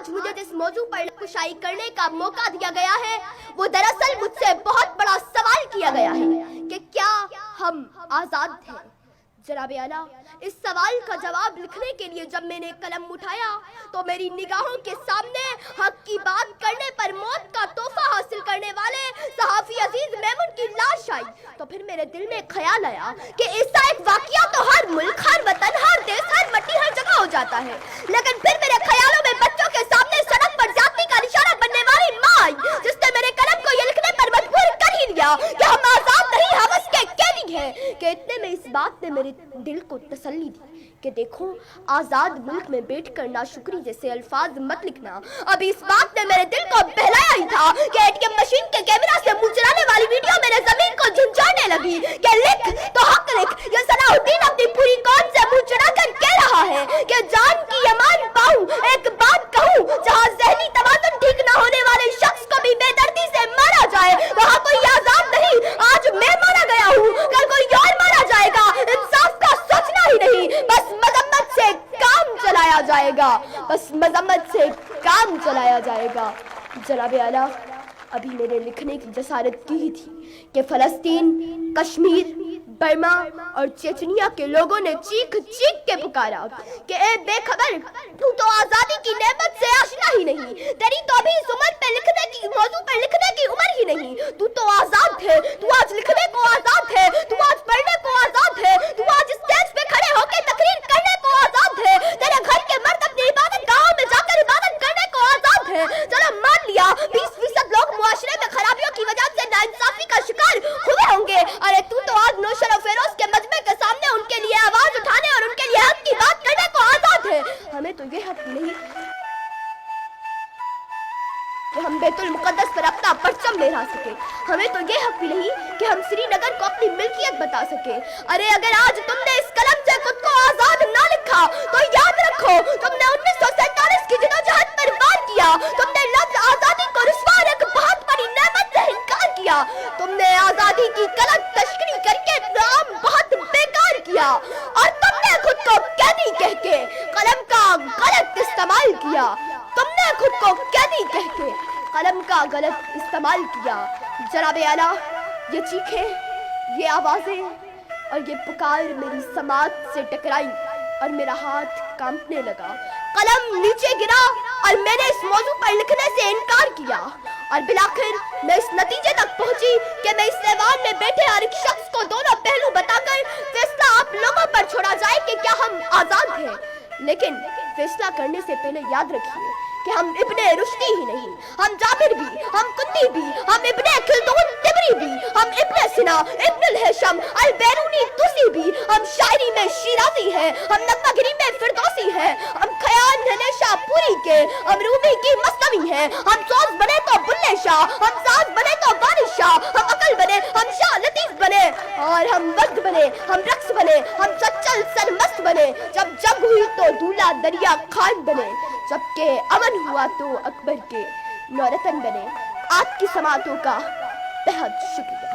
آج مجھے جس موضوع پر کشائی کرنے کا موقع دیا گیا ہے وہ دراصل مجھ سے بہت بڑا سوال کیا گیا ہے کہ کیا ہم آزاد ہیں؟ جناب اعلیٰ، اس سوال کا جواب لکھنے کے لیے جب میں نے قلم اٹھایا تو میری نگاہوں کے سامنے حق کی بات کرنے پر موت کا تحفہ حاصل کرنے والے صحافی عزیز میمون کی لاش آئی تو پھر میرے دل میں خیال آیا کہ ایسا ایک واقعہ تو ہر ملک، ہر وطن، ہر دیش، ہر مٹی، ہر جگہ ہو جاتا ہے، لیکن پھر میرے خیالوں میں بچوں کے سامنے سڑک پر زیادتی کا نشانہ بننے والی ماں آئی جس نے میرے قلم کو یہ لکھنے پر مجبور کر ہی دیا کہ ہم آزاد نہیں، حوث کے قیدی ہیں۔ کہ اتنے میں اس بات نے میرے دل کو تسلی دی کہ دیکھو، آزاد ملک میں بیٹھ کر ناشکری جیسے الفاظ مت لکھنا۔ ابھی اس بات نے میرے دل کو بہلایا ہی تھا کہ اے ٹی ایم مشین کے کیمرہ سے منہ چلانے والی ویڈیو میرے زمین کو جھنجھوڑنے لگی کہ لکھ تو حق لکھ۔ یہ صلاح الدین اپنی پوری قوم سے منہ چڑھا کر کہہ رہا ہے کہ جان کی امان پاؤں، ایک بات کہوں، جہاں ذہنی توازن ٹھیک نہ ہونے والے شخص کو بھی بے دردی سے مارا جائے وہاں کوئی آزاد نہیں۔ آج میں مارا گیا ہوں، کل کوئی اور مارا جائے گا، انصاف کا سوچنا ہی نہیں، بس مذمت سے کام چلایا جائے گا، بس مذمت سے کام چلایا جائے گا۔ جناب اعلیٰ، ابھی میرے لکھنے کی جسارت کی ہی تھی کہ فلسطین، کشمیر، برما اور چیچنیا کے لوگوں نے چیخ چیخ کے پکارا کہ اے بے خبر، تو آزادی کی نعمت سے آشنا ہی نہیں، تیری تو ابھی اس عمر پہ لکھنے کی موضوع پر لکھنے کی عمر ہی نہیں، تو آزاد ہے، تو آج لکھنے کو آزاد ہے، تو آج پڑھنے کو آزاد ہے، تو آج اسٹیج پہ کھڑے ہو کے تقریر کرنے کو آزاد ہے، تیرے گھر کے مرد اپنی عبادت گاہوں میں جا کر عبادت کرنے کو آزاد ہے۔ چلو مان لیا 20% لوگ معاشرے میں خرابیوں کی وجہ سے ناانصافی کا شکار ہوئے ہوں گے، ارے تو آج نوشر و فیروز کے مجمع کے سامنے ان کے لیے آواز اٹھانے اور ان کے لیے حق کی بات کرنے کو آزاد ہے۔ ہمیں تو یہ حق نہیں کہ ہم بیت المقدس پر اپنا پرچم لہرا سکے، ہمیں تو یہ حق بھی نہیں کہ ہم سری نگر کو اپنی ملکیت بتا سکے۔ ارے اگر آج تم نے اس قلم سے خود کو آزاد نہ لکھا تو یاد رکھو تم نے 1947 کی جدوجہد پر وار کیا، تم نے لفظ آزادی کو رسوا اور ایک بہت بڑی نعمت سے انکار کیا، تم نے آزادی کی غلط تشکیل کر کے نام بہت بیکار کیا، اور تم نے خود کو قیدی کہہ کے قلم کا غلط استعمال کیا، تم نے خود کو قیدی کہہ کے قلم کا غلط استعمال کیا۔ جناب اعلیٰ، یہ چیخیں، یہ آوازیں اور یہ پکار میری سماعت سے ٹکرائی اور میرا ہاتھ کانپنے لگا، قلم نیچے گرا اور میں نے اس موضوع پر لکھنے سے انکار کیا، اور بالآخر میں اس نتیجے تک پہنچی کہ میں اس ایوان میں بیٹھے ہر ایک شخص کو دونوں پہلو بتا کر فیصلہ آپ لوگوں پر چھوڑا جائے کہ کیا ہم آزاد ہیں، لیکن فیصلہ کرنے سے پہلے یاد رکھیے کہ ہم ابن رشدی ہی نہیں، ہم جابر بھی، ہم قطی بھی، ہم ابن خلدون طبری بھی، ہم ابن سینا، ابن الہیثم البیرونی طوسی بھی، ہم شاعری میں شیرازی ہیں، ہم نغمہ گری میں فردوسی ہیں، ہم خیال ہمیشہ پوری کے، ہم رومی کی مثنوی ہیں، ہم سوز بنے تو بلے شاہ، ہم ساز بنے تو بارش شاہ، ہم عقل بنے، ہم شاہ لطیف بنے، اور ہم وقت بنے، ہم رقص بنے، ہم سچل سرمست بنے، جب جنگ ہوئی تو دولہ دریا خان بنے، جبکہ امن ہوا تو اکبر کے نورتن بنے۔ آپ کی سماعتوں کا بہت شکریہ۔